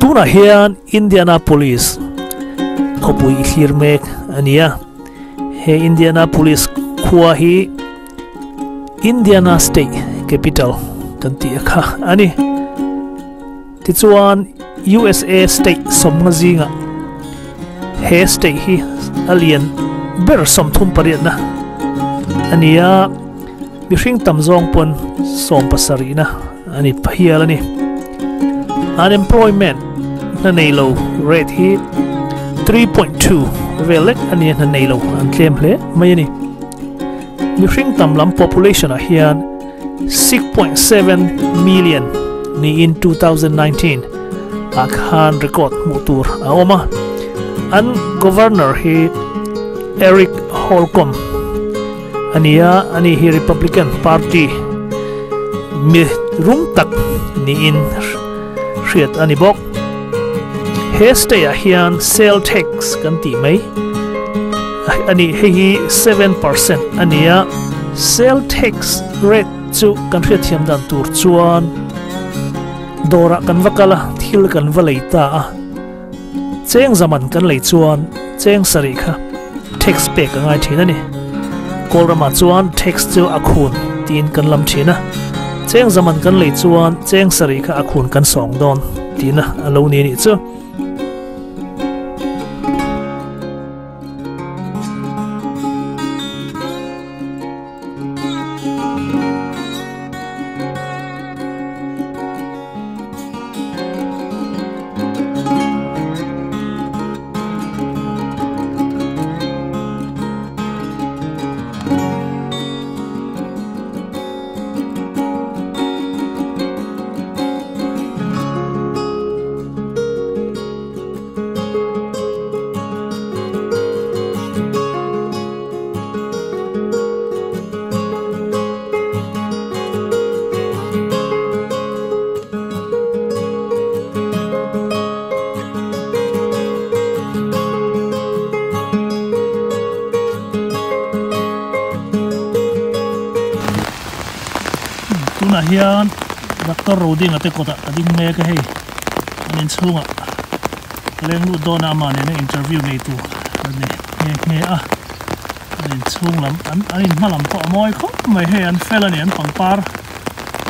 tuna hian Indianapolis khopui hirmek ania he Indianapolis khua hi Indiana State Capital kan ti kha ani tichuan USA State somnga zinga he state hi alien ber som thum pariat na ania mihring tamzong pon som pasari na ani pahial ani unemployment na neilo rate hi 3.2 velek ani na neilo an tlem hle mai ani mihring tamlam population a hian 6.7 million ni in 2019 akhan record mutur a oma an governor hi Eric Holcomb ania ani hi Republican Party mi rum tak ni in riat ani bok he stay a hian sale tax kan ti mai ani hi 7% ania sale tax rate chu kan riat thiam dan tur chuan dora kan vakala thil kan valeita a cheng zaman kan lei chuan cheng sari kha tax pay ka ngai thina ni kolrama chuan tax chu akhun tin kan lam thina cheng zaman kan lei chuan cheng sari kha akhun kan song don tina alo ni ni chu tuna hian Dr. Roding ate kota ading me ka hei anin chunga leng lu dona ma ne interview nei tu ani nge a anin chung lam anin malam ko moi kho mai he an felani an pangpar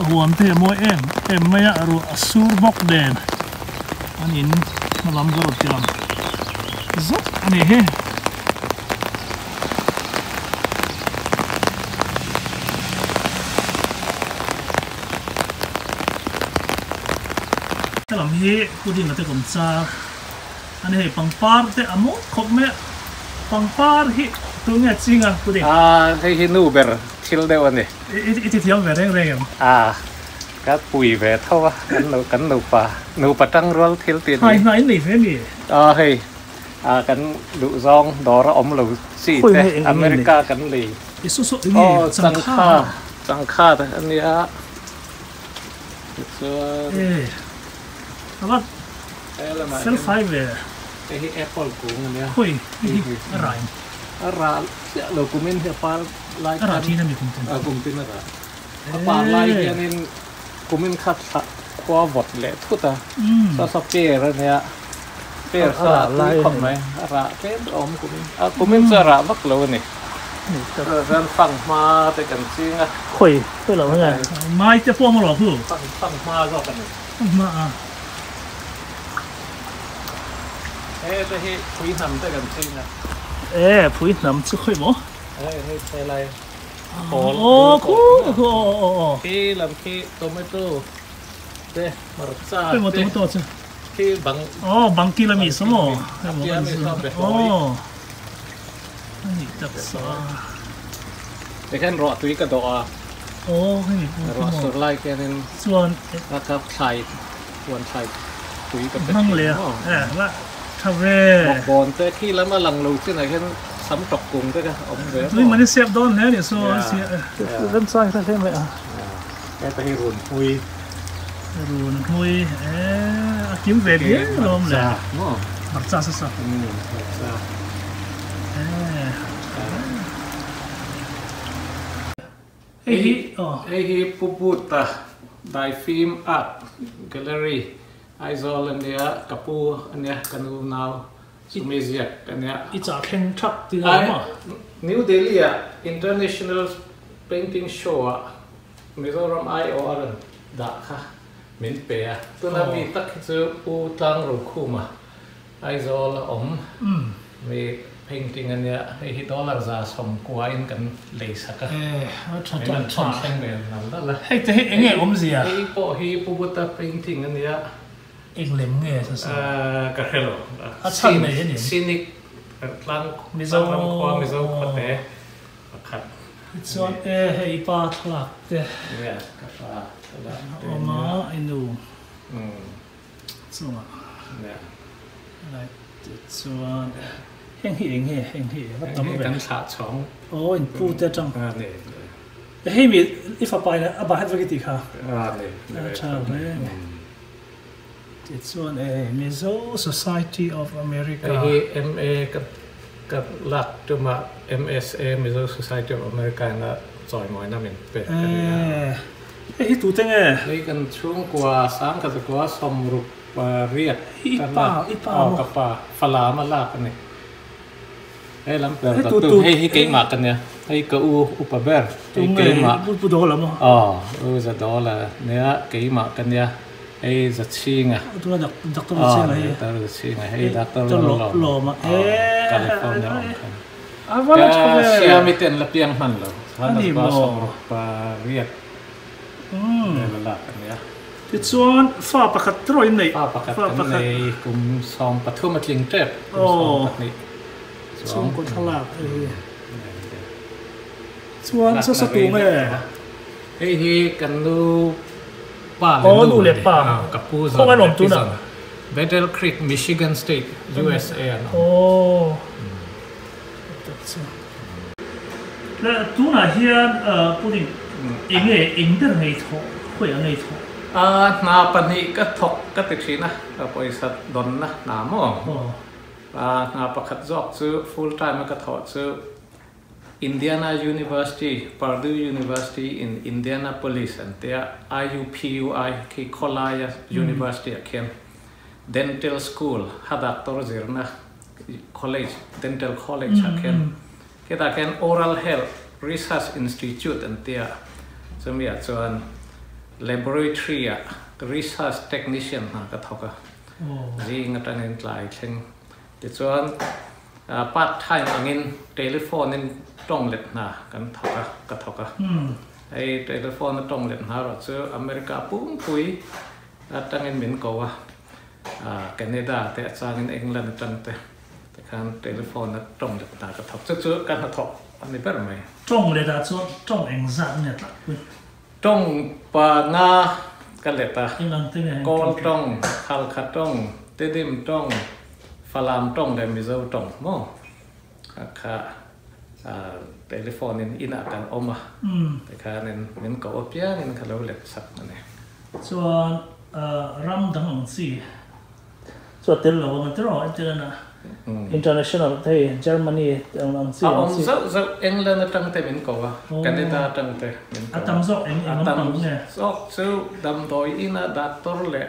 huam te moi em maya aru asur bok den anin malam garot tilam zot ani he làm hi kudin ate kom cha ani hei pangpar te amo khop me pangpar hi tu nge chinga kudin hei hi nu ber thil de ani iti thiam ve reng reng ka pui ve thawa kan nu pa tang rol thil tin hai nai nei ve ni hei kan lu zong dora om lu si te America kan li isu so ni chang kha ta ani a apa sel five hi apple cũng này hui rai ra lo kumin he par lai ra thi na mi kum tin ra par lai cái nên kumin khat qua vọt lệ thu ta sa pe ra ne pe sa lai không này ra pe om kumin sa ra vak lo này ran phang ma te kan ching a hui tôi lo nga mai te phong lo hu phang ma zo kan ma thế hi phối nằm tới gần xin nè phối nằm chứ khơi mỏ hay thế này khi làm khi tomato thế mà ra khơi mỏ tomato chứ khi bằng bằng kilo mì số mỏ này tập sa để cái rọ túi cái độ cái rọ sờ lại cái nên chuan các thai quần thai túi cái năng liền là về bòn tới khi lắm mà lần đầu tiên này cái sắm trọc cùng cái ông về nhưng mà nó xếp đón thế thì so rất sai ra thế vậy cái tay ruồn hui kiếm về đi luôn là mặt ra sao hi puputa dai film art gallery Aizol อันเนี้ยกับปูอันเนี้ยกันนูนาวสุเมเซียอันเนี้ยอีจ่าแข่งทักที่ไหนมา New Delhi International Painting Show มิโซรัมไอโออาร์ด่าค่ะมินเปียตัวนั้นมีตักซื้อปูตังรูคู่มาไอโซลมี painting อันเนี้ยไอฮิตดอลลาร์จะสมกว่าอินกันเลยสักชัดๆมันชนเส้นแบบนั้นแล้วล่ะให้จะให้เองไงเสียไอโปฮีปูบุตร painting อันเนี้ยเองเล่มไงสุดๆก็เฮลโลซีนิกลังมิโซรัมความิโซคเตะขัดส่วนให้ปาทลักเตะเนี่ยกับปาออกมาไอ้หนูส่วนเนี่ยอะไรส่วนแห้งเหี้ยแห้งเหี้ยก็ต้องเป็นขาช่องโอ้ยพูดจะจังเนี่ยให้มีอีฟ้าไปนะอาบาให้ฟังกี่ค่ะเนี่ยใช่เลยส่วนMizo Society of America ไอ้ MA กับหลักจุมา MSA Mizo Society of America น่ะจอยมอยน่ะมันเป็นไอ้ตัวเต็งไอ้กันช่วงกว่าสามกับกว่าสมรูปเรียกกันมากับป่าฝลามาลากกันนี่ไอ้ลำเปิดตัวให้เก่งมากกันเนี่ยให้กอูอุปเบอร์ให้เก่งมากพูดโดนแล้วมั้งจะโดนละเนี่ยเก่งมากกันเนี่ยไอ้จัดชิงตัวดักตัวชิงไงตัวชิงไงให้ดักตัวหล่อมาแคลิฟอร์เนียก็เชียร์ไม่เต็นละเพียงหันเลยหันมาสมรูปเรียกเนี่ยละลากกันเนี่ยที่ส่วนฟ้าประคัดตรอยนี่ฟ้าประคัดในกลุ่มซองปฐุมธานีเจ็บส่วนคนทลาบส่วนสุดตัวแม่เฮ้ยกันดูป่าดูเล็บป่ากับผู้สอนจุน Battle Creek Michigan State USA โอ้แล้วตัวไหนที่พูดถึงอินเตอร์เน็ต会有那种นาปันนี้ก็ถกก็ติดชีนะบริษัทดนนะหนามองนาประคัดจอกซื้อ full time ก็ถอดซื้อ Indiana University Purdue University in Indianapolis อันเดีย IUPUI ที่ Collier University เขียน Dental School ฮัดดักตัวเจอร์นะ College Dental College เขียนที่ตาเขียน Oral Health Research Institute อันเดียจะมีส่วน laboratory research technician ก็เท่ากับจีงตั้งเงินหลายเช่นแต่ส่วนpart time อันนี้ telephone นี่ต้องเล็ดนะกันเท่ากับก็เท่ากับไอ้ telephone ต้องเล็ดนะเราเจออเมริกาปุ้งปุยตั้งเงินเหมือนกับว่าแคนาดาแต่ตั้งเงินอังกฤษตั้งแต่การ telephone ต้องเล็ดนะก็เท่าเจอกันเท่าอันนี้เป็นไหมต้องเล็ดนะส่วนต้องเองสั่งเนี่ยต้องปานากันเลยตากอลต้องฮัลคัดต้องเตดิมต้องฟลามต้องเดมิโซต้องโม่ค่ะเทเลโฟนอินอาการอมาแต่ค่ะนี่ก็อบยานี่ค่ะเราเล็กสักนั่นเองส่วนรัมดังสิส่วนเทเลโฟนมันจะรอเจอนะinternational ที่เยอรมนีต่างๆสิจะอังกฤษตั้งแต่เป็นก็ว่าแคนาดาตั้งแต่เป็นก็ตั้งซอกเองตั้งเนี่ยซอกซื้อดำโดยอินะดัตตอร์เล่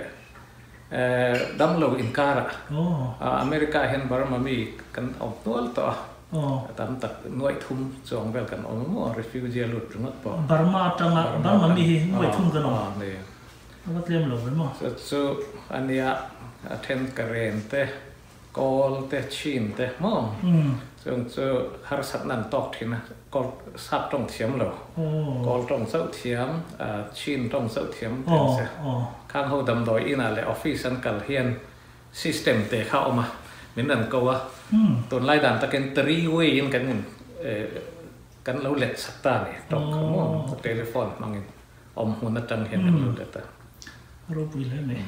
ดำโลอินการ์อเมริกาเห็นบาร์มามีกันออกตัวต่อตั้งแต่หน่วยทุ่มจองเวลกันออกมั่ว refugee หลุดจุดปอบาร์มาตั้งบาร์มามีหน่วยทุ่มกันออกเนี่ยว่าเตรียมหลบไว้มั้งซึ่งอันนี้เทนกระเรนเต้กอลเตชินเตมองซึ่งจะหาสัตว์นั้นตอกทีนะกอลสัตว์ต้องเทียมหรอกอลต้องเสาเทียมชินต้องเสาเทียมเต็มเสียข้างเขาดำโดยอินาเลยออฟฟิศสันกัลเฮียนซิสเต็มเตะเข้ามาเหมือนนั่นก็ว่าตัวไล่ด่านตะเกียน3 way ยินกันนี่กันเราเล็ดสัตตาเนี่ยต้องขโมยเทเลโฟนมั่งนี่อมหัวนัดจังเห็นกันรู้เด็ดแต่รู้ไปเลยเนี่ย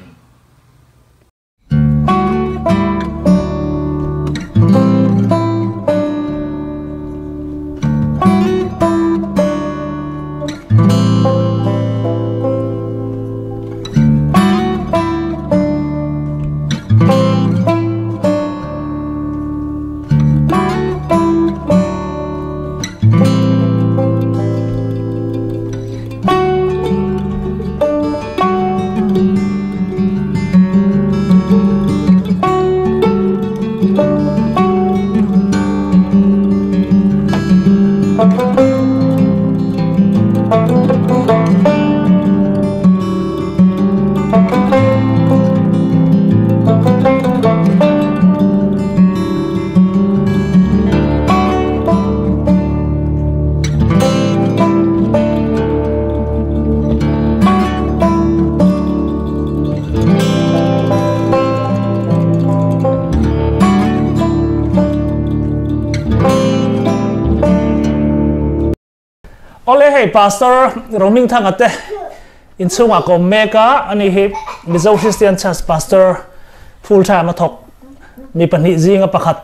Ole hey pastor roaming thang ate in chunga ko mega ani hi mizo Christian church pastor full time athok mi pani jinga pakhat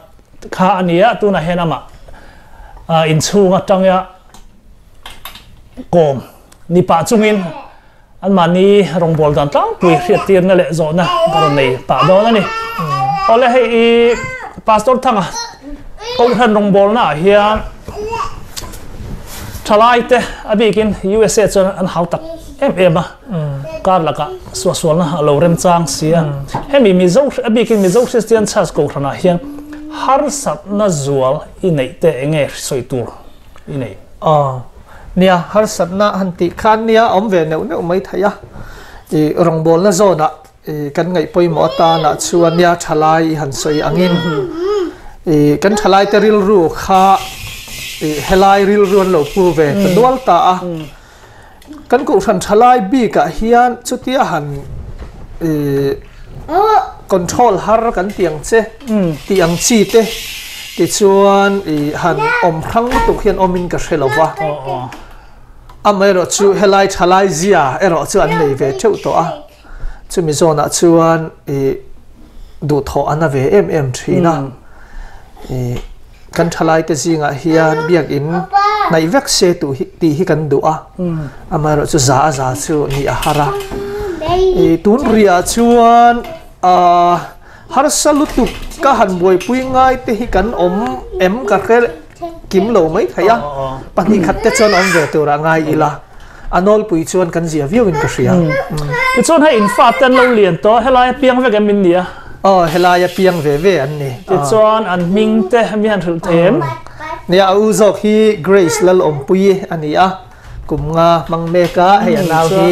kha ania tuna henama in chunga tangya kom ni pa chungin an mani rongbol dan tang pui hriat tir na le zona karon nei pa do na ni ole hey pastor thanga ko than rongbol na hian thalai te abikin USA chon an hautak em kar laka swaswal na lo rem chang sia hemi mizo abikin mizo Christian church ko thana hian har sat na zual inei te enge soitur inei nia har sat na hanti khan nia om ve neu mai thaya e rongbol na zona e kan ngai poi mo ta na chuan nia thalai han soi angin e kan thalai te ril ru kha helai ril ruan lo pu ve dual ta kan ko than thalai bi ka hian chutia han control har kan tiang che tiang chi te ti chuan han om thang tu hian omin ka hrelowa amero chu helai thalai zia ero chu an nei ve theu to a chu mi zona chuan du tho ana ve em thina kan thalai te zinga hian biak in nai vek se tu ti hi kan du a amaro chu za chu ni a hara tun ria chuan har salutu ka han boi pui ngai te hi kan om em ka khel kim lo mai thaya pani khat te chon om ve tu ra ngai ila anol pui chuan kan zia viu in ka ria ti chon ha in fa tan lo lian to helai piang vek em nia helaya piang ve an ni ti chuan an ming te mi han thul them nia u zok hi grace lal om pui ania kum nga mang me ka he anaw hi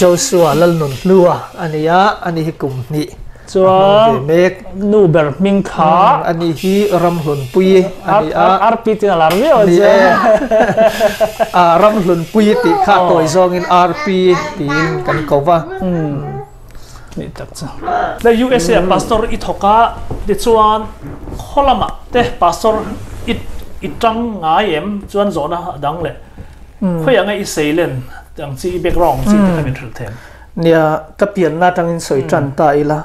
Joshua lal nun lua ania ani hi kum ni chuan mek nu ber ming kha ani hi ram hlun pui ania rp tin alar vi o je ram hlun pui ti kha toy zong in rp tin kan kova ni tak cha the USA pastor ithoka de chuan kholama te pastor itang ngaem chuan zona dang le khoyanga I seilen tang chi background chi ta min thul them nia kapian na tangin soi tran ta ila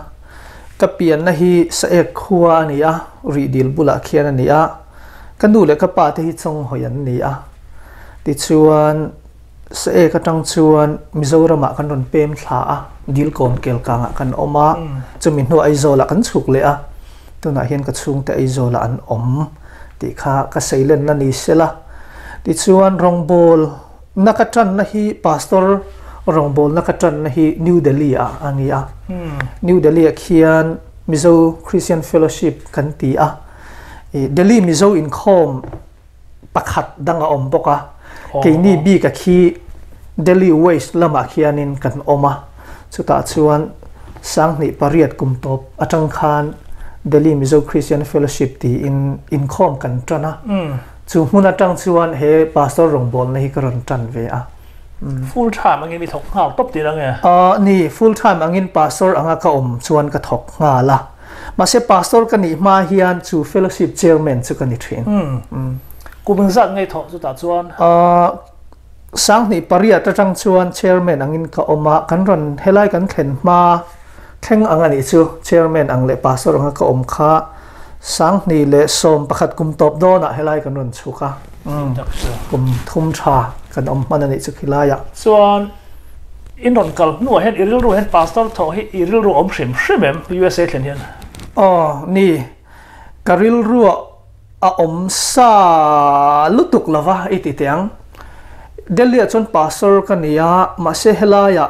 kapian na hi sa ek khuwa ania ridil bula khian ania kanu le ka pa te hi chong hoyan nia ti chuan sa e ka tang chuan Mizoram kan ron pem thla a dil kon kel kanga kan oma chumin no aizola kan chuk le a tuna hian ka chung te aizola an om ti kha ka seilen na ni sela ti chuan rongbol nakatran na hi pastor rongbol nakatran na hi New Delhi a ania New Delhi khian Mizo Christian Fellowship kan ti a Delhi Mizo in khom pakhat danga om boka keini bi ka khi Delhi West lama khianin kan oma chuta chuan sangni pariat kumtop atang khan Delhi Mizo Christian Fellowship ti in khom kan trana chu huna tang chuan he pastor rongbol na hi karon tran ve a full time angin mi thok ngau top ti la nge ni full time angin pastor anga ka om chuan ka thok nga la ma se pastor ka ni ma hian chu fellowship chairman chu ka ni thin kumung zat ngai tho chu ta chuan sang ni paria ta tang chuan chairman angin ka oma kan ron helai kan thlen ma thleng angani chu chairman ang le pastor anga ka om kha sang ni le som pakhat kum top do na helai kan ron chuka kum thum tha kan om manani chu khilaya chuan in ron kal nu hen iril ru hen pastor tho hi iril ru om hrim hrimem USA thlen hian ni karil ru a om sa lutuk lava iti tiang Delhi chon pastor kania ma se helaya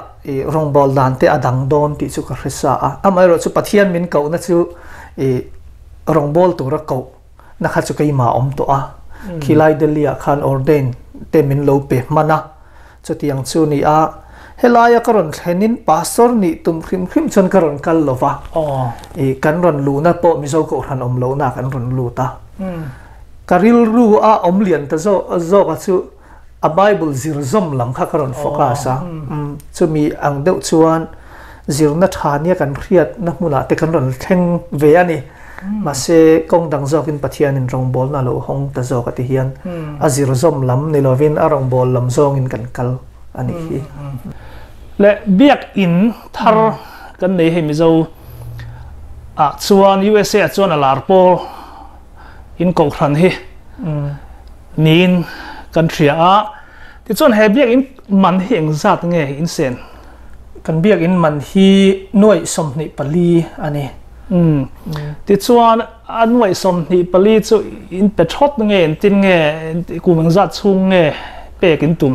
rongbol dan te adang don ti chu ka hresa a amairo chu pathian min ko na chu rongbol tu ra ko na kha chu kai ma om to a khilai Delhi khan ordain te min lo pe mana chu tiang chu ni a helaya karon thlenin pastor ni tum khrim khrim chon karon kal lova e kan ron lu na po mi zo ko ran om lo na kan ron lu ta karil ru a om lian ta zo ka chu a bible zir zom lam kha karon focus a chu mi ang deuh chuan zirna thania kan khriat na mula te kan ron thleng ve ani mà sẽ công đăng dọc in pathian in rong bol na lo hong ta dọc ati hian azir zom lam ni lovin a rong bol lam zong in kan kal ani hi le biak in thar kan nei hemi zo a chuan USA chuan a lar pol in ko thran hi nin kan thria a ti chuan he biak in man hi eng zat nge in sen kan biak in man hi noi som ni pali ani ti chuan an wai som ni pali chu in pe thot nge tin nge ku mang zat chung nge pe kin tum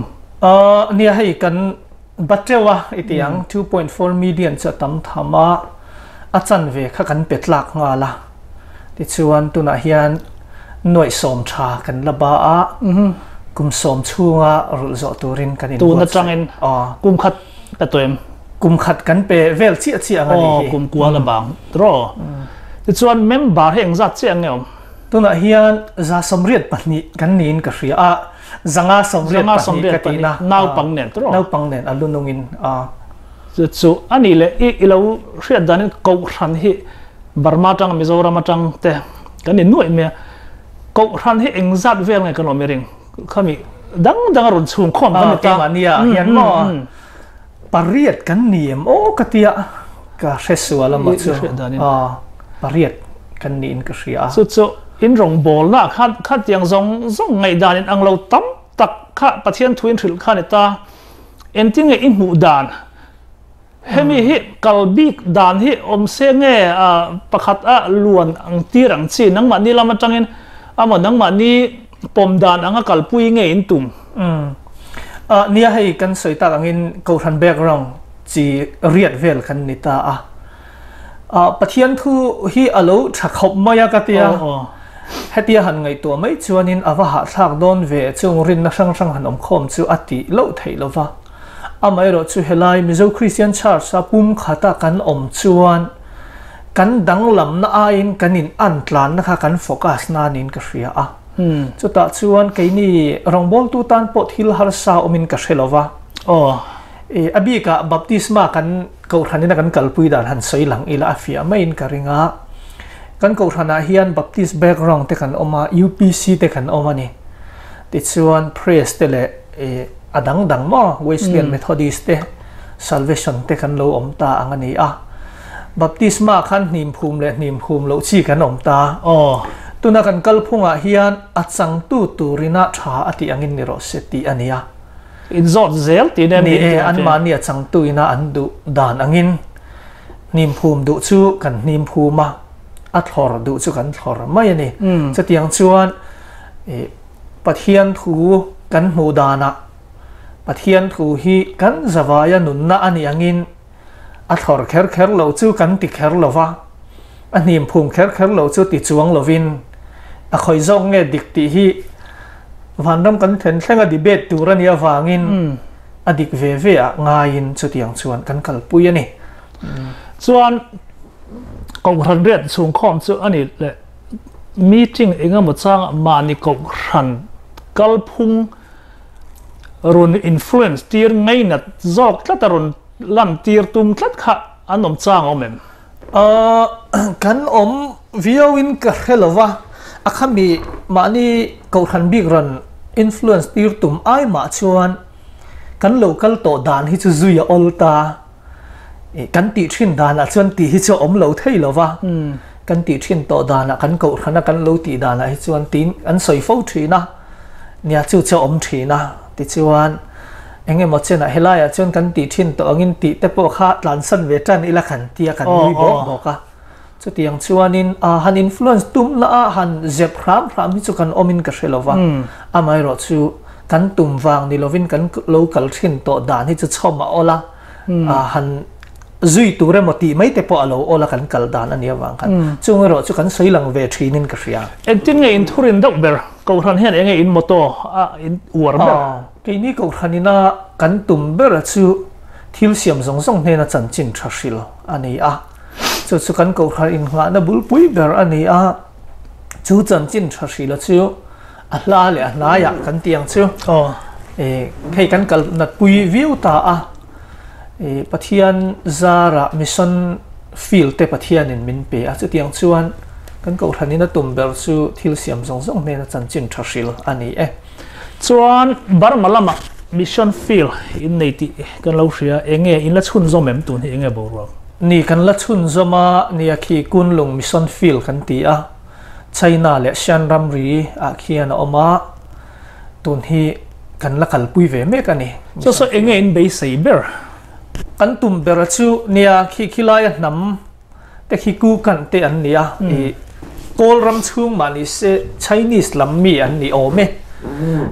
nia hei kan batewa itiang 2.4 million cha tam thama a chan ve kha kan petlak nga la ti chuan tuna hian noi som tha kan laba a kum som chunga rul zo turin kan in tu na changin kum khat ta toem kum khat kan pe vel chi chi anga ni kum kwa la bang tro ti chuan member heng zat chi angem tuna hian za somriat pahni kan nin ka hria a zanga somriat pahni ka tina nau pang nen tro nau pang nen alunungin chu ani le i lo hriat dan ko ran hi Burma tang Mizoram tang te kan ni nuai me ko ran hi eng zat vel ngai kan omering khami dang run chung khom kan ta mania hian mo pariat kan niem o katia ka hresuala ma chu pariat kan ni in ka hria chu in rong bol na khat yang zong ngai dan in anglo tam tak kha pathian thuin thil khan ta enting in mu dan hemi hi kalbik dan hi om se nge pakhat a luan ang tir ang chi nang ma ni lama tangin ama nang ma ni pom dan anga kalpui nge in tum nia hei kan soita angin ko ran background chi riat vel kan nita pathian thu hi alo thakhop maya katia hetia han ngai to mai chuanin awa ha thak don ve chung rin na sang han om khom chu ati lo thei lova amai ro chu helai mizo Christian church sa pum khata kan om chuan kan dang lam na a in kanin an tlan na kha kan focus na nin ka hria chu ta chuan ke ni rongbol tu tan pot hil har sa omin ka hrelowa abi ka baptisma kan ko thanina kan kalpui dan han soilang ila afia main ka ringa kan ko thana hian baptist background te kan oma UPC te kan oma ni ti chuan praise te le adang dang mo Wesleyan Methodist te salvation te kan lo om ta angani baptisma khan nim phum lo chi kan om ta tuna kan kalphunga hian achang tu turina tha ati angin ni ro seti ania in zot zel ti ni an mani achang tu ina an du dan angin nim phum du chu kan nim phuma a thor du chu kan thor mai ani chatiang chuan pathian thu kan mu dana pathian thu hi kan zawaya nunna ani angin a thor kher lo chu kan ti kher lova anim phum kher lo chu ti chuang lovin a khoi zong nge dik ti hi vanram kan then thlenga debate turania wangin adik ve a ngain chutiang chuan kan kalpui ani chuan ko ran riat chung khom chu ani le meeting enga mo chang mani ko ran kalphung run influence tir ngai na zok tlatarun lam tir tum tlat kha anom chang omem kan om viewin ka helova akhami mani ko ran big ran influence tir tum ai ma chuan kan local to dan hi chu zuya olta kan ti thin dana chuan ti hi chu om lo thei lova kan ti thin to dana kan ko khana kan lo ti dana hi chuan tin an soi fo thina nia chu chu om thina ti chuan enge mo chena helaya chuan kan ti thin to angin ti te po kha tlan san ve tan ila khan tia kan ni bo ka chu tiang chuanin han influence tum la han zep ram hi chu kan omin ka hrelowa amai ro chu kan tum wang ni lovin kan local thin to dan hi chu choma ola han zui ture moti mai te po alo ola kan kal dan ania wang kan chung ro chu kan soilang ve thinin ka hria entin nge in thurin dok ber ko ran hian enge in moto in war ber ke ni ko khanina kan tum ber chu thil siam zong zong ne na chan chin thashil ani a chu kan ko khar in nga na bul pui ber ani a chu chan chin thashil chu a hla le a hna ya kan tiang chu hei kan kal nat pui view ta a pathian zara mission field te pathian in min pe a chu tiang chuan kan ko thanin a tum ber chu thil siam zong zong ne na chan chin thashil ani chuan barmalama mission field in nei ti kan lo hria enge in la chhun zo mem tun hi enge bo ni kan la chhun zoma ni a khi kunlung mission field kan ti a China le Sian Ram ri a khian oma tun hi kan la kal pui ve me ka ni so enge in be sei ber kan tum ber chu nia khi khilai nam te khi ku kan te an nia kol ram chung mani se Chinese lam mi an ni o me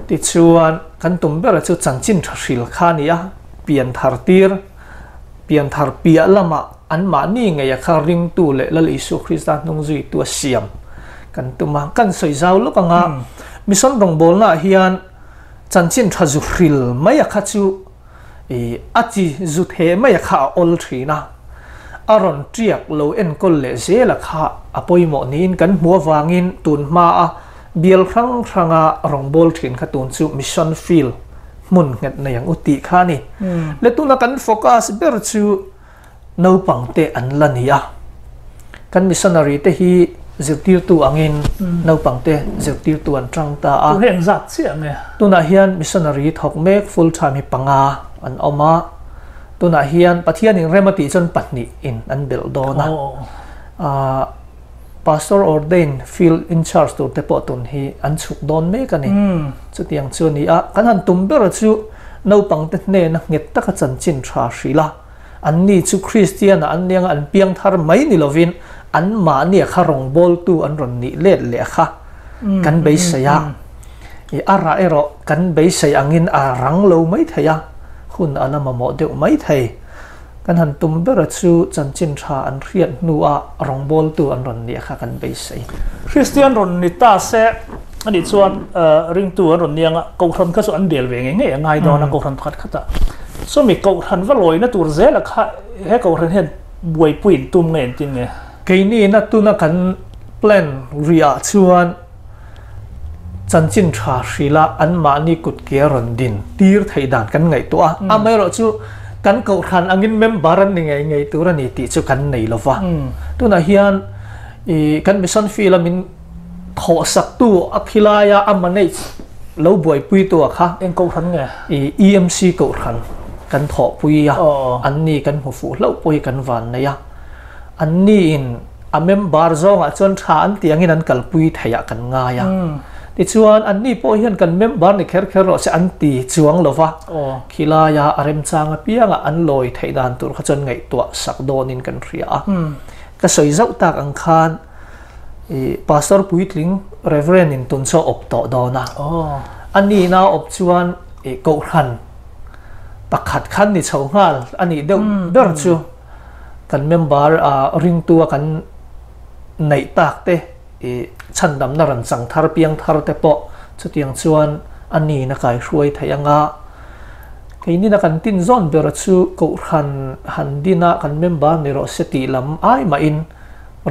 ti chuan kan tum ber chu chan chin thashil kha nia pian thar tir pian thar pia lama an ma ni nge ya kha ring tu le lal Isu Christa nong zui tu siam kan tuma kan soi zau lo kanga mission rong bol na hian chan chin thazu hril mai kha chu achi zu the mai kha ol thina aron triak lo en kol le zela kha apoimo nin kan hmuwa wangin tun ma a bial rang ranga rong bol thin kha tun chu mission field mun nget na yang uti kha ni le tu na kan focus ber chu no pangte an lania kan missionary te hi zirtir tu angin no pangte zirtir tu an tang ta a heng zat chiang nge tu na hian missionary thok mek full time hi panga an oma tu na hian pathian in remati chon patni in an bel do na pastor ordain field in charge to te po tun hi an chuk don me ka ni chu tiang chu ni a kan han tum ber chu no pangte ne na nget ta ka chan chin tha hrila an ni chu Christian an niang an piang thar mai ni lovin an ma ni kha rong bol tu an ron ni let le kha kan be saya ara ero kan be sai angin a rang lo mai thaya hun anama mo deuh mai thei kan han tum ber chu chan chin tha an riat nu a rong bol tu an ron ni kha kan be sai Christian ron ni ta se ani chuan ring tu an ron nianga ko thon kha chu an del ve nge ngai do na ko thon khat khata so mi ko than va loi na tur zela kha he ko ran hen buai puin tum ngen tin nge ke ni na tu na kan plan ria chuan chan chin tha hrila an ma ni kut ke ron din tir thei dan kan ngai to a amai ro chu kan ko khan angin member an ni ngai tu ra ni ti chu kan nei lova tu na hian kan mission field amin tho sak tu akhilaya amanei lo buai pui tu kha en ko khan nge EMC ko khan kan tho pui ya an ni kan hu fu lo pui kan van na ya an ni in a member zong a chon tha an tiang in an kal pui thaya kan nga ya ti chuan an ni po hian kan member ni kher kher ro se an ti chuang lova khilaya arem changa pianga an loi thei dan tur kha chon ngai to sak donin kan ria ka soi zau tak ang khan pastor puitling reverend in tun so op to dona an ni na op chuan ko khan pakhat khan ni chhongal ani deuh ber chu kan member ring tu kan nei tak te chan dam na ran chang thar piang thar te po chu tiang chuan ani na kai hruai thayanga keini na kan tin zon ber chu ko khan handina kan member ni ro seti lam ai ma in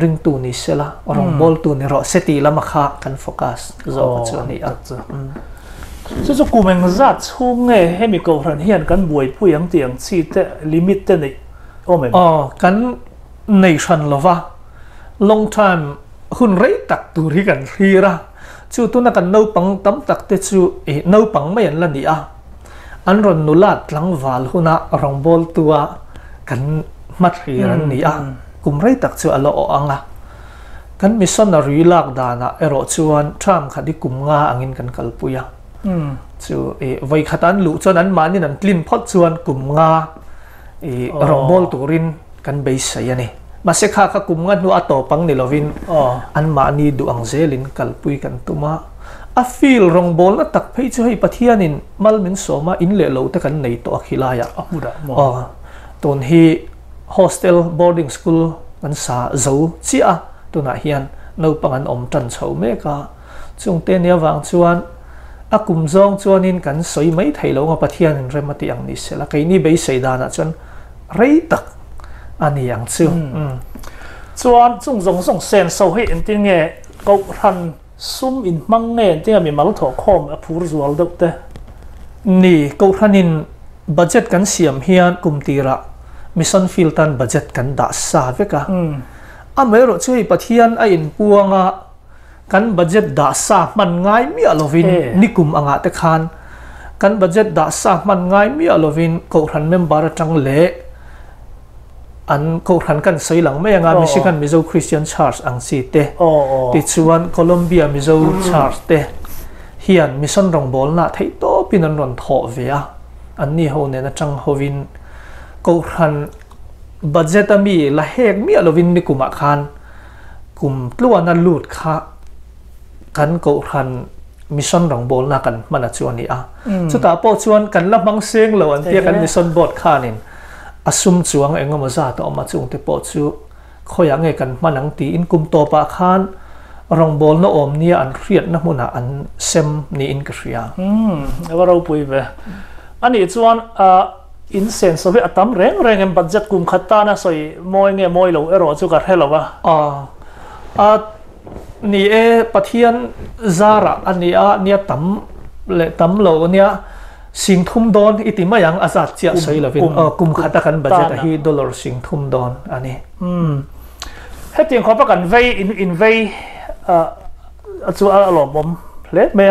ring tu ni sela rong bol tu ni ro seti lam kha kan focus zo chu ni a chu kumeng zat chung nge hemi ko ran hian kan buai puyang tiang chi te limit te nei ome kan nei than lova long time hun rei tak tu ri kan hira chu tu na kan no pang tam tak te chu no pang mai an la ni a an ron nulat tlang wal huna rong bol tua kan mat hiran ni a kum rei tak chu alo anga kan missionary lak dana ero chuan tham khadi kum nga angin kan kalpuya chu vai khatan lu chon an manin an clean phot chuan kum nga rong bol turin kan be sai ani mase kha kha kum nga nu ato pang ni lovin an ma ni du ang zelin kalpui kan tuma a feel rong bol na tak phei chu hei pathianin malmin soma in le lo ta kan nei to akhilaya amuda ton hi hostel boarding school kan sa zo chia tuna hian no pangan om tan chho me ka chung te nia wang chuan akum zong chuanin kan soi mai theilo nga pathian remati ang ni sela kai ni bei seidana chuan rei tak ani ang chu chuan chung zong zong sen so hi in tin nge ko ran sum in mang nge tin mi mal tho khom a phur zual dok te ni ko ranin budget kan siam hian kumtira mission field tan budget kan da sa veka amero chui pathian a in puanga kan budget da sa man ngai mi alovin nikum anga te khan kan budget da sa man ngai mi alovin ko ran member atang le an ko ran kan soilang mai anga Michigan Mizo Christian Church ang si te ti chuan Columbia Mizo Church te hian mission rong bol na thei to pinan ron tho vea an ni ho ne na chang hovin ko ran budget ami la hek mi alovin nikuma khan kum tluana lut kha kan ko ran mission rong bol na kan mana chuan ni a chuta po chuan kan lamang seng lo an tia kan mission board khanin asum chuang engoma za to ma chung te po chu khoya nge kan manang ti in kum to pa khan rong bol no om nia an riat na muna an sem ni in kria awaro pui ve ani chuan in sense of atam reng reng em budget kum khata na soi moi nge moi lo ero chu ka helowa ni e pathian zara ania nia tam lo nia sing thum don itima yang azat chia soi lovin kum khata kan budget hi dollar sing thum don ani heting khopa kan vei in vei chu a lo bom le me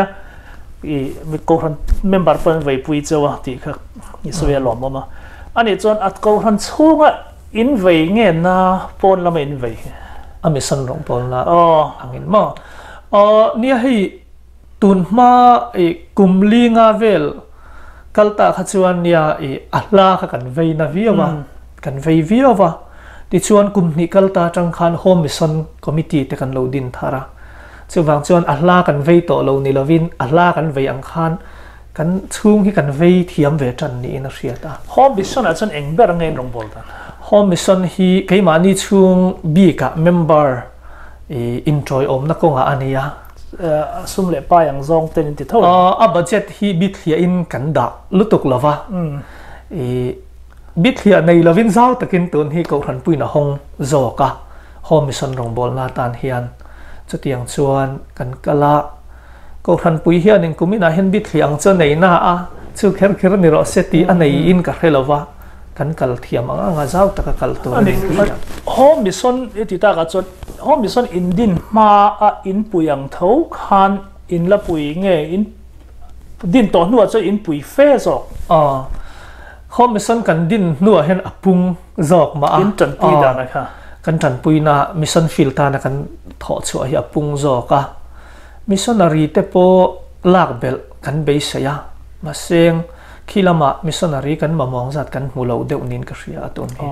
i mi ko ran member pen vei pui chawa ti kha i soya lo ma ani chon at ko ran chunga in vei nge na pon lam in vei ami san rong pon la angin ma nia hi tun ma e kumli nga vel kalta khachuan nia e ahla kha kan vei na viawa kan vei viawa ti chuan kumni kalta tang khan home mission committee te kan lo din thara chuwang chuan ahla kan vei to lo ni lovin ahla kan vei ang khan kan chung hi kan vei thiam ve tan ni in riata home mission a chon eng ber nge rong bol ta home mission hi keima ni chung bi ka member enjoy om na ko nga ania sum le pa yang zong ten ti tho a budget hi bit hia in kan da lutuk lova bit hia nei lovin zau takin tun hi ko ran puina hong zoka home mission rong bol na tan hian chutiang chuan kan kala ko ran pui hian in kumina hen bit hiang cho nei na a chu kher ni ro seti anei in ka helova kan kal thiam anga zau taka kal to home mission eti ta ka chon home mission in din ma a in puyang tho khan in la pui nge in din to nuwa cho in pui fe zo home mission kan din nuwa hen apung zok ma in chan pui da na kha kan chan pui na mission field ta na kan tho chu hi apung zoka missionary te po lak bel kan be saya maseng khilama missionary kan mamong zat kan mulo deuh nin ka ria aton hi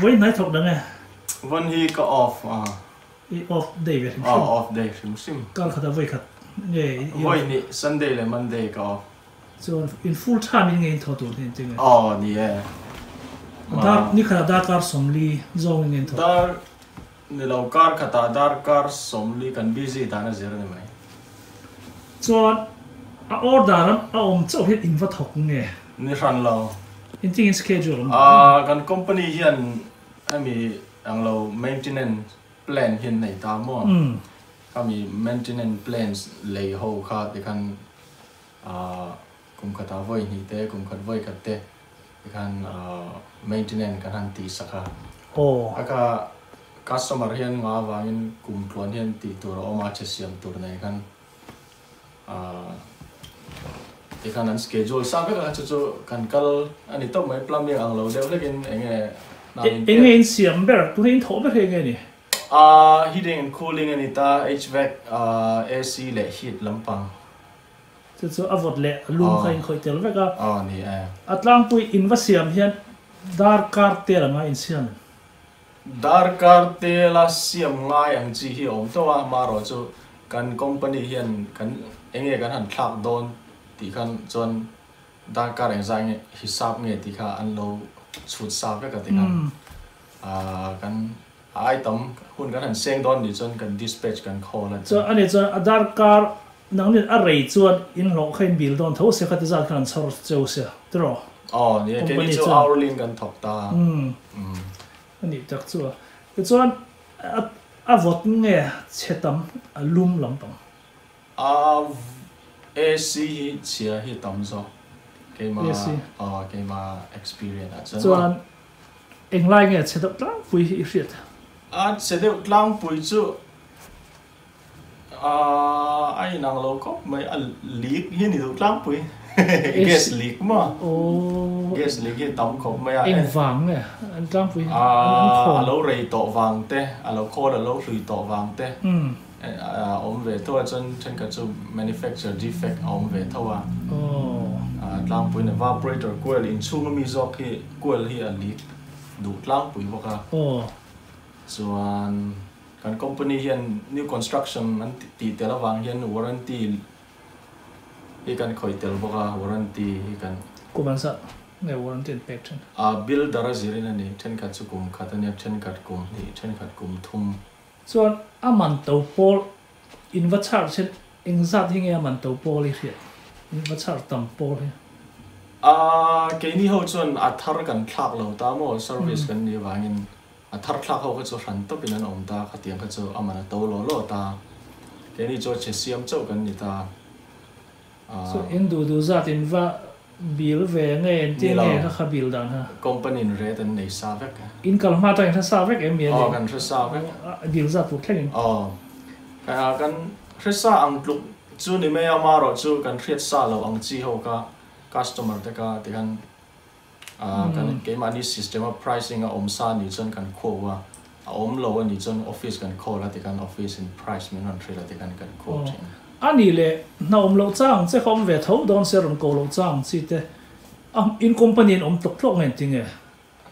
với nói thật đó ngheวันที่ก็ off off day ไปถึง off day ถึงซิม ก็เขาจะไว้ขัดเนี่ย วันนี้ Sunday และ Monday ก็ off ส่วน in full time ยังไงทอตัวจริงๆ อ๋อนี่แหละนี่ขนาดดาการสมรีโจงยังไงทอดานี่เราการขนาดดาการสมรีกัน busy ตานะเจอเนี่ยไหมส่วนออเดอร์นั้นเจ้าเฮ็ดอินวัตถุเนี่ยนี่รันเราจริงๆ schedule กัน company เฮียนมีเรา maintenance plan เฮียนในตามมั่วก็มี maintenance plans เลยหัวขาที่กันกุมขัดไว้นี่เต้กุมขัดไว้กันเต้ที่กันmaintenanceกันทันตีสักโอ้แล้วก็ customer เฮียนงาวางินกุมกลวนเฮียนตีตัวเรามาเชื่อมตัวในกันที่ขณะนั้น schedule สร้างก็จะจะกันกัลอันนี้ต้องไม่ปล้ำยังอังเราเดี๋ยวเล่นเองเองเสียงแบบตัวนี้ถอดไปเองนี่heating and cooling อันนี้ตา HVAC AC และ heat ลำพังจะอวดเละลุงใครคอยเจอแล้วก็นี่อัตลังปุยอินวัเสียมเฮียนดาร์การ์เตลง่ายอินเสียมดาร์การ์เตลเสียมง่ายอังจีเฮียอมตัวมารอจูกัน company เฮียนกันเองกันหันทักโดนที่กันจนดาร์การ์เองใจเงี้ยฮิซับเงี้ยที่กันอันเราชุดซับก็ที่กันไอตอมหุ่นกันหันเสียงโดนดิจนกัน dispatch กัน call แล้วจนอันนี้จนดาร์การ์นั่งนี่อะไรจวนอินโลกให้บิลโดนทั้งเสียขัดจัดกันชอบเจ้าเสียตรอนี่แค่นี้จะเอาลิงกันถกตาอันนี้จักจัวจวนวอดเงี้ยเช็ดตั้มลุ่มลำปังAC เชียร์ที่ตั้มซ้อเกี่ยมา experience จวนเอ็งไล่เงี้ยเช็ดตั้งปุยอีกเสียเช็ดตั้งปุยจู่ไอ้นางเราก็ไม่ลีกเห็นนี่ถูกตั้งปุยเกสลีกมั้งเกสลีกที่ตั้มเขาไม่เอ็งฟังเนี่ยตั้งปุยเราเรย์ต่อฟังเต้เราโคดเรารีต่อฟังเต้อมเวทัวจนฉันก็จะ manufacture defect อมเวทัวตั้งปุยเนี่ย evaporator กวนอินช่วงมีจอกที่กวนที่ลีกดูตั้งปุยพวกเขาส่วนการ company เฮียน new construction นั้นตีแต่ละวางเฮียน warranty ที่กันคอยเตลบอกว่า warranty กันกุมันสักใน warranty inspection bill ดาราจีรินันนี่ฉันกัดสุกุมขัดเนี่ยฉันกัดกุมนี่ฉันกัดกุมทุ่มส่วนมันเตาโพลอินวัชร์เช่นเอ็งซัดที่เงี้ยมันเตาโพลเลยเสียอินวัชร์ตั้มโพลเลยแค่นี้เขาจนอัดทาร์กันคลักเราตามว่า service กันนี่วางินอัดทาร์คลักเขาก็จะรันตัวเป็นนั่นอมตาขัดเตียงก็จะมันเตาโลโลตาแค่นี้จะเชี่ยมเจ้ากันนี่ตาส่วนเอ็งดูซัดอินว่าบิลเวงเงี้ยที่เงี้ยเขาบิลดังฮะ company เรทในซาเวกอินกัลมาตัวเองถ้าซาเวกเอ็มเมียเลยกันซาเวกบิลซัดพวกแค่นี้กันซาอังลุกจูนี่ไม่เอามารอจูกันเรียดซาเราอังจีเขาก็ customer แต่ก็ที่กันกันเกมอันนี้ system of pricing อมซานี่จนกันโคว่าอมโลนี่จน office กันโคแล้วที่กัน office in price ไม่นอนทรีแล้วที่กันโคจริงอันนี้เลยน้าอมโลจ้างเจ้าของเวทเขาโดนเสียรุ่งโกโลจ้างสิเต้อินคอมพานีอมตกพลกเงินจริงเหรอ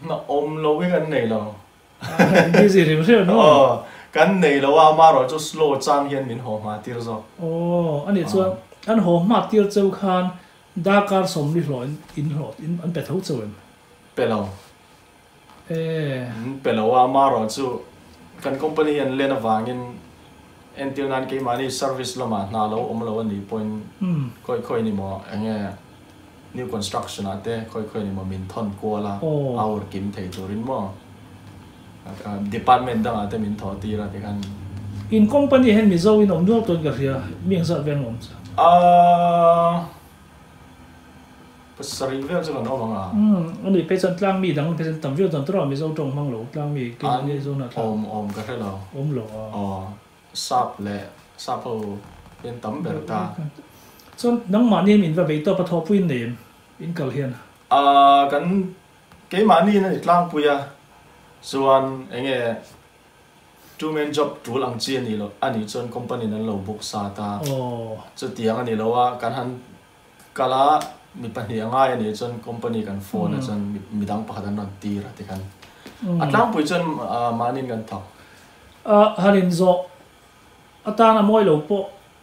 น้าอมโลวิ่งกันไหนเราดีสิไม่ใช่หรอกันไหนเราว่ามารอจะสโลจ้างเห็นมินหอมมาตีร์ซออันนี้ส่วนอันหอมมาตีร์เจ้าคันดาการสมริหลอยอินหลอดอินอันเป็ดเท่าเจ้าเองเป็นเราเป็นเราว่ามารอจูกันคอมพานีอันเล่นวางเงินเอ็นที่นั้นเกี่ยมานี่ service ละมาหน้าเราอมเราวันนี้ point ค่อยนี่มั้งอย่างเงี้ย new construction ate khoi ni min thon ko la our kim thei turin mo department dang ate min tho ti ra te kan in company hen mi zo in om dual ton ka ria miang sa ven om pasari vel zo no manga ani pesan tlang mi dang pesan tam vel ton tro mi zo tong mang lo tlang mi ke ni zo na om ka helo om lo sap le sap hoเป็นตั้มเบลตาส่วนนังมันนี่มินว่าไปตัวปฐพุยเนมอินเกลเฮียนกันเกี่ยมันนี่นั่นอีกล่างปุยอะส่วนเองจูเมนจ็อบจูหลังเจียนี่เราอันนี้จนคอมพานีนั้นเราบุกซาตาจะเตียงอันนี้เราว่าการหันกาลามีปัญหาง่ายอันนี้จนคอมพานีกันโฟนจนมีดังปะกันนันตีระที่กันอันล่างปุยจนมันนี่กันทักฮารินโซอัตานะมวยโลโป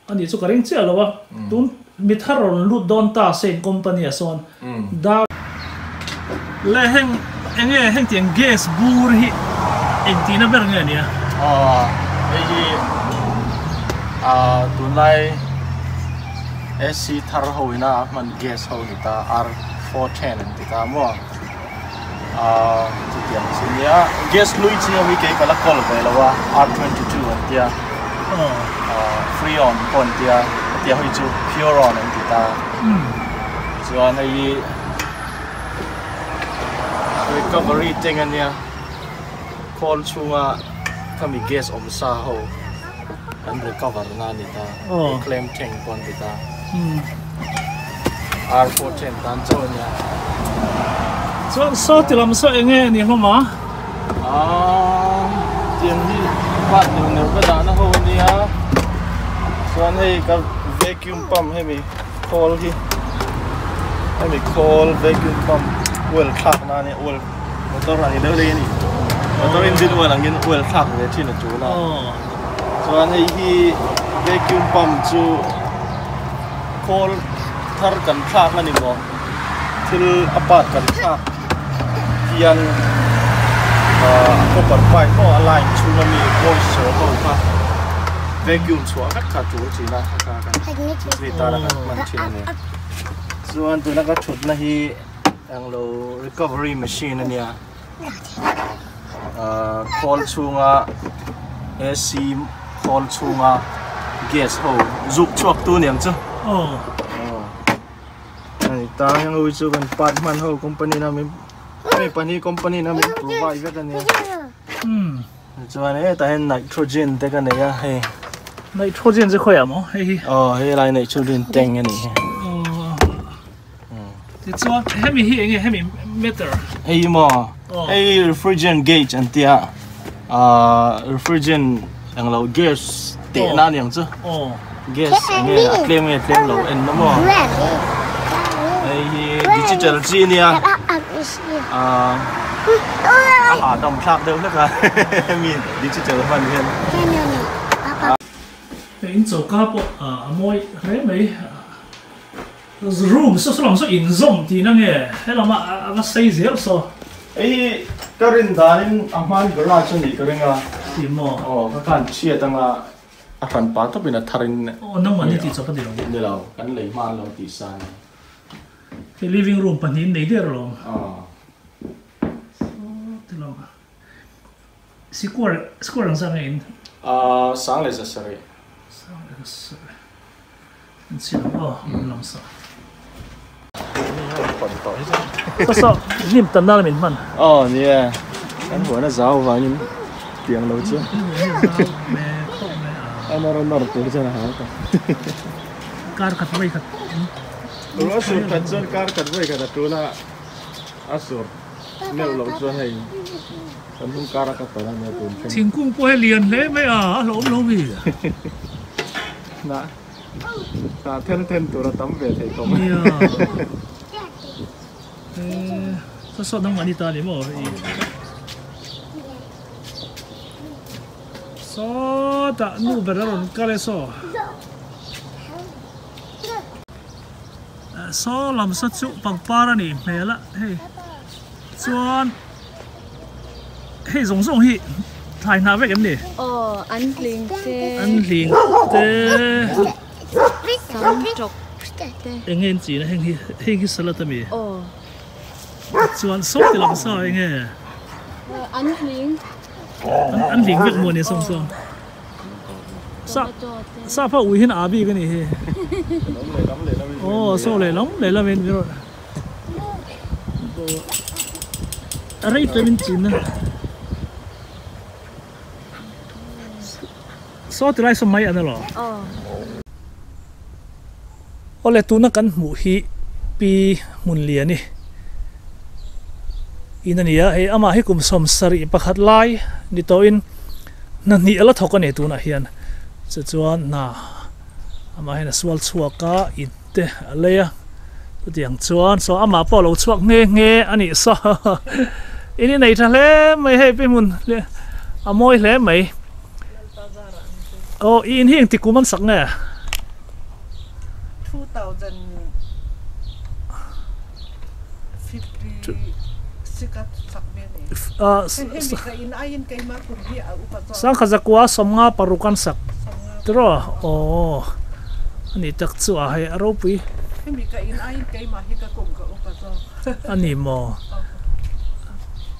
อันนี้สุกริงเจ้าหรอวะตุนมิทารอนลุดดอนตาเซนคอมพานีส่วนดาวและแห่งเตียงเกสบูร์ฮิเองตีน่าเป็นไงเนี่ยไอ้ที่ตุนไลSC ทาร์โฮวินามันเกสโฮนิตา R410 ติตามัวจุดเดียวสิ่งนี้เกสลุยที่มีเกี่ยวกับลักกอลไปแล้วว่า R22 อันเดียfree on ก่อนเดียให้จู pure on อันติตาส่วนไอ้ recovery เต็งอันเนี้ย call ชัวถ้ามี gas อมซาโฮอัน recover นั่นติตา claim เต็งก่อนติตาR410 ตันโจเนี่ยส่วนที่เราไม่ส่วนเองเนี่ยเข้ามาเตียงที่บ้านอยู่เนี่ยก็ด่านะโหเนี่ยส่วนให้กับ vacuum pump ให้มี call ที่ให้มี call vacuum pump oil คลักนะเนี่ย oil มอเตอร์อะไรเดี๋ยวเลยนี่มอเตอร์อินจิน oil อะไรเงี้ย oil คลักเนี่ยที่นั่นจูนะส่วนให้ที่ vacuum pump จู call ทาร์กันคลักนั่นนี่มั้งที่อพาร์ตกันคลักที่ยันก็เปิดไฟก็อะไรชูนามีโอยเสือก็ว่าเวกิวชัวร์กัดจูจีน่ากันสีตาละกันมันชินเนี่ยส่วนตัวนั้นก็ชุดนะที่อย่างเรา recovery machine นั่นเนี่ยcall ชูงา AC call ชูงา gas โฮจุกชวกตัวเนี่ยจ้ะอันนี้ตายังรู้จักกันปัดมันโฮ company นั้นไม่ปันนี้ company นั้นมี provide ไว้กันเนี่ยส่วนนี้แต่เห็น nitrogen แต่กันเนี่ยเฮ้ nitrogen จะค่อยมั้งเฮ้เฮ้ไร nitrogen เต็งกันนี่ที่ส่วนให้มีที่เองให้มี meter เฮ้หมอเฮ้ refrigerant gauge อันเดียrefrigerant อย่างเรา gas เตะนั่นอย่างจ้ะ gas เนี่ยเคลมเราเอ็นนะหมอไอ้ digital G เนี่ยดำพลักเดิมนะคะมีดิจิทัลฟันเห็นเป็นโจก้าปะมวยเฮ้ยไม่รูมสุดหลังสุดอินซงทีนั่งเงี้ยให้เรามาใส่เสียบโซ่ไอ้ก็เรียนด้านอาหารกราชนี่ก็เรียนทีมก็การเชียร์ตั้งอาหารปลาต้องเป็นอาหารน้องมันนี่ติดสักเดียวเดี๋ยวเรากันเลยมาเราติดสานที่ living room ปันนี้ไหนเดียวหรอที่เราสกอร์หลังสังเองสังเลยจะสนี่สิเราหลังสังก็สอบนิ่มตันน่าเหม็นมันเนี่ยกันหัวน่าจะเอาไว้นิ่มเตียงเราเชื่ออันนั้นเราตัวจะน่าหาต่อการขัดไว้ขัดตัวสุดขัดจนการขัดไว้ขัดตัวละสุดเนี่ยเราจะให้ฉันต้องการกับตัวนั้นเนี่ยตัวชิงกุ้งป่วยเรียนเลยไม่ล้มพี่นะเทนตัวเราตั้มเวทีก็ไม่สดน้องมันนี่ตาเนี่ยมั้งสดแต่นู่นเป็นอะไรก็เลยสดลำสัตว์สุปังปาระนี่เมื่อละเฮ้ยส่วนเฮ้ยส่งเฮ้ยถ่ายหน้าไว้กันดิอันลิงเต้อันลิงเต้สามจก em nghe gì nó hình salad mi chuan sốt thì làm sao anh nghe ăn lính việc mua này xong xong sao phải uống hin abi cái này sao lấy làm bên rồi Aray mình chín nè so thì lại mấy anh đó ole tu na kan mu hi pi mun lia ni inania he ama hi kum som sari pakhat lai ni to in na ni ala thok ani tu na hian chuan na ama he na swal chuaka inte aleya tu tiang chuan so ama po lo chuak nge ani so ini nei tha le mai he pi mun le amoi le mai in hiang ti kuman sak nge สังขจักว่าสมงาปรุกันสักตรออันนี้จักจั่วให้อารมณ์ปีอันนี้มอ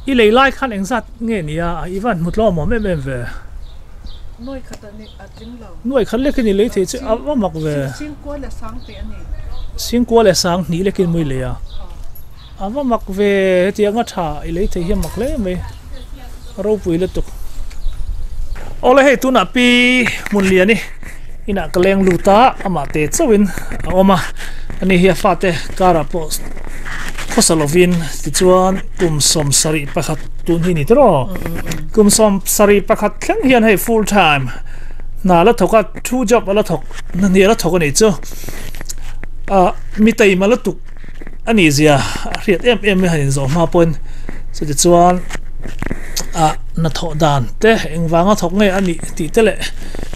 อีเลยไล่ขันเองสัตว์เงี้ยนี่อีวันมุดล้อมอไม่เป็นเวหน่วยขันเล็กนี่เลยที่จะเอาว่ามักเวสิงกัวและสังนี่เล็กมือเลยเอาว่ามักเวที่ยังงัดถ่ายเลยที่ยังมักเลยไหมเราปุยเลยตุกเอาเลยให้ตุน่ะปีมุนเลียนี่อิน่ะกระเลงลูตาอามาเตจวินเอามาอันนี้เฮียฟาเตการาโพสข้อสรุปวินที่ชวนกุมสมสรีประคัดตุนที่นี่ตรอกุมสมสรีประคัดแข่งเฮียนให้ full time น่าละถกก็ทูจ็อบละถกนั่นนี่ละถกกันนี่จ้ะมีแต่มาละตุกอันนี้เสียเรียกไม่ให้ส่งมาปนสุดที่ชวนนัทดานเตะเอ็งวางก็ถกไงอันนี้ตีเตะเลย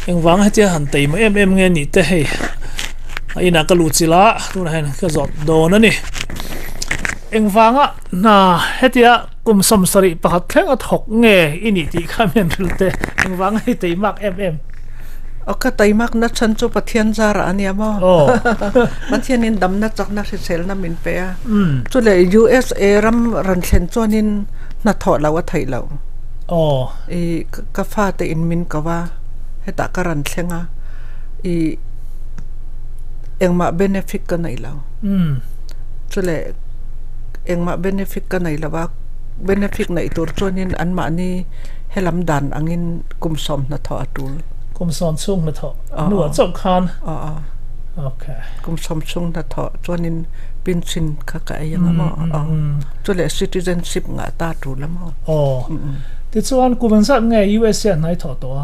เอ็งวางให้เจ้าหันตีมาเงี้ยนี่เตะให้อีน่ะก็รู้สิละดูนะเห็นก็จอดโดนนั่นนี่เอ็งวางอ่ะน่ะให้เจ้ากุมสมสรีประคัดแค่ก็ถกไงอีนี่ตีข้ามยันรู้เตะเอ็งวางให้ตีมากก็ไตมากนัดฉันจูปะเทียนจาระเนี่ยมั้งปะเทียนนินดำนัดจักนัดเซลน้ำมินเปียจุดเลย USA รัมรันเซนจวนินนัดถอดเราว่าไทยเรากาฟ้าแต่อินมินก็ว่าให้ตากรันเซงอ่ะเอ็งมาเบเนฟิกกันไหนเราจุดเลยเอ็งมาเบเนฟิกกันไหนเราว่าเบเนฟิกไหนตัวจวนินอันมานี่ให้ลำดันอังินกุมสมนัดถอดตูกุมสมช่วงนัดถอดหนวดจบคันโอเคกุมสมช่วงนัดถอดจวนินเป็นสินข้าไก่ยังมั้งจุดเลย citizenship งาตาตูแล้วมั้งที่ชวนกุมสักไง US ไหนถอดตัว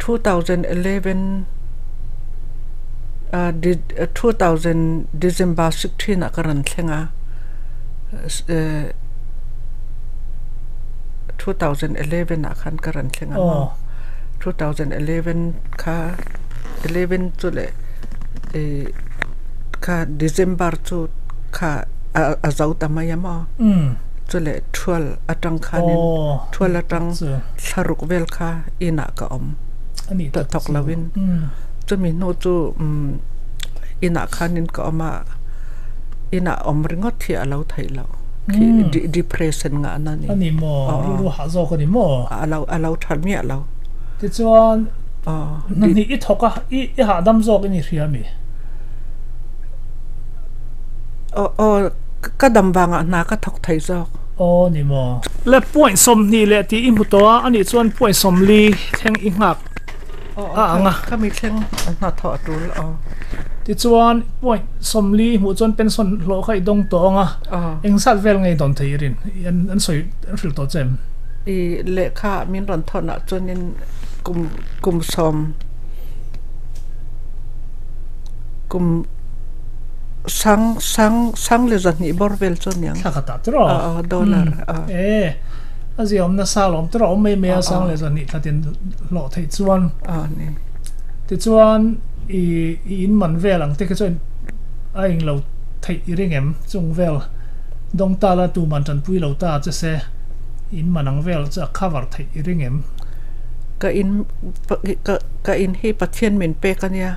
2011 December 16 นักรันเชง2011นักขันกรันเชง2011ค่ะ11จุดเลยค่ะ December จุดค่ะอาจจะไม่ยามจุดเลย12อัตังคันิน12อัตังสรุปเวลค่ะอินักอมตัดทอกลาวินจะมีโนจูอินักคันินก็มาอินักอมริงอที่เราไทยเราที่ depression งานนั่นนี่อันนี้โมรู้หาโซกันนี่โมเราทันมีเราที่ชวนนั่นนี่อีทอกะอีหาดำโซกันนี่เรียมีก็ดำบางอ่ะนาก็ทอกไทยซอกนี่โมและป่วยสมนี่แหละที่อิมพุตัวอันนี้ชวนป่วยสมลีแทงอีหักงะก็มีแทงหน้าถอดดูที่ชวนป่วยสมลีหูจนเป็นส่วนโลกไอ้ดงตัวงะเอ็งสัตว์เวลไงตอนที่รินอันสวยฟิลตัวเจมเลขามีรันทอนอ่ะจนนั้นกลุ่มสมกลุ่มสังเลยจันนี่บอร์เวลจนยังถ้ากระตัดรอดอลลาร์อาจจะอมน่าสาวอมตรอมไม่สังเลยจันนี่ถ้าเดินหล่อที่ชวนนี่ที่ชวนอินมันเวลหลังที่ก็ชวนไอ้เราที่เรื่องเอ็มจงเวลดงตาละตูมันจันปุยเราตาจะเสอินมันนังเวลจะ cover ที่เรื่องเอ็มก็อินให้ประเทศเหม็นเปกันเนี่ย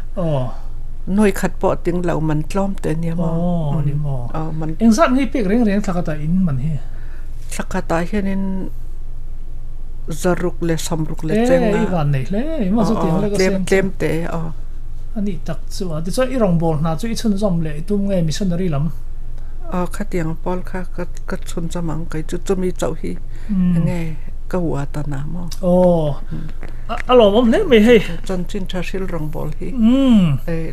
หน่วยขัดปอติงเหล่ามันล้อมเตเนี่ยมอนี่มอมันเอ็งสัตว์นี่เปียกเร่งสักตาอินมันเฮสักตาเฮนินจรุกเลสมรุกเลเจงนะวันนี้เลยมาสุดที่เลยก็เต็มเตะอันนี้ตักสัวที่จะอีรองบอลน่าจะอีชุนจอมเลยตุ้งไงมิชชันนารีลำขัดยังปอลค่ะก็ชุนจะมังไกจุมีเจ้าฮีไงก็หัวตาหนามโอ้อารมณ์ผมเนี่ยไม่ให้จนจินชาชิลรองบอลฮี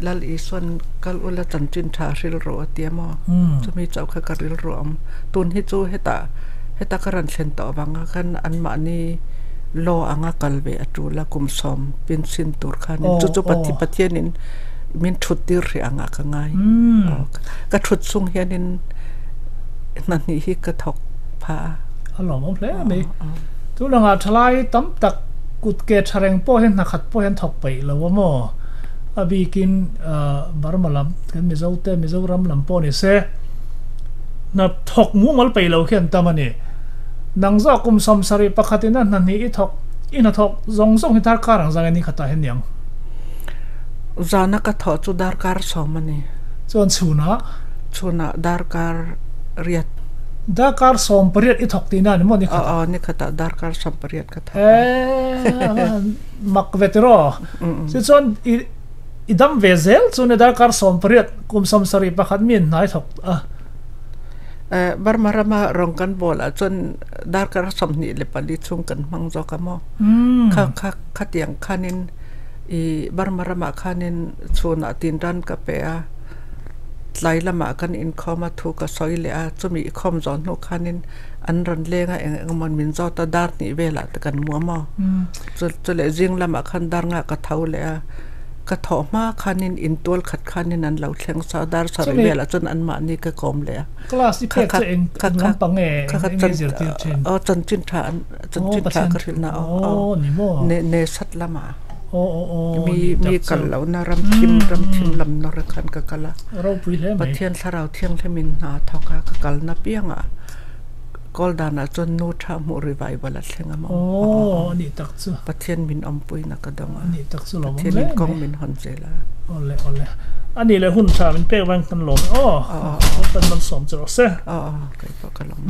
ลัลอีส่วนกัลอุลจันจินชาชิลรัวเตียมจะมีเจ้าค่ะการิลรวมตุนฮิจูให้ตากรันเซนต่อบังกันอันมานี่โลอังกัลเวอจูละกุมสมเป็นสินตุรคันจุปฏิปเทียนินมินชุดตีเรียงกังไงกระชุดซุงเฮียนินนั่นนี่ฮิกระทกพาอารมณ์ผมเลยไม่ทุลังอาทลายตั้มตักกุดเกตแรงป้อเห็นนักขัดป้อเห็นถกไปแล้วว่าโมอบีกินบารมาลำกันมิเจ้าเต้มิเจ้ารำลำป้อนี่เสนับถกมูมัลไปแล้วเขียนตามันนี่นังจากกุมสมสรีประคตินั้นนั่นนี่อีถกอีนัทกจงส่งให้ทาร์การังจากนี้ขัดตาเห็นยังจานักถอจุดาร์การสอมันนี่ส่วนชูนะดาร์การเรียดดาร์การสอมเปรียดอีถกตีนั่นมันนี่ขัดนี่ขัดดาร์การสอมเปรียดขัดมักเวทรอส่วนอีดัมเวเซลส่วนดาร์การสอมเปรียดกุมสมสรีประคติมีนายถกบาร์มารามารองกันบอลจนดาร์การสมนิเลปลิชุงกันมังจอกมอขัดอย่างขานินบาร์มารามขานินชวนตินรันกับเปียไล่ละมากันอินคอมาถูกกับซอยเลียจะมีคอมจอนโนขานินอันรันเลี้ยงเองมันมินจอตดาร์นี่เวลาตะกันมัวมอจะเลยจิงละมาคันดาร์งะกะเท้าเลียกระถอมาคันินอินตัวขัดคันินนั้นเราเชียงสาวดาร์สารเวลาจนอันมานี่ก็กลมเลยคลาสที่เพจเองลำปังเองจนจินทานกระถิ่นนะเนสัตละมามีกันแล้วนารำทิมลำนรคันกะกะละประเทียนสาวเทียงเทมินนาทอกกะกะลนับเปียงกอลดานาจนนูทามุริไวบลัดเชงามนี่ตักซูประเทศมินอมปุยนักดงนี่ตักซูประเทศมินกองมินฮันเจล่าโอเลอันนี้เลยหุ่นชาเป็นเป้วันกันหลงเป็นมันสมจรสอ๋อใครบอกกันหลง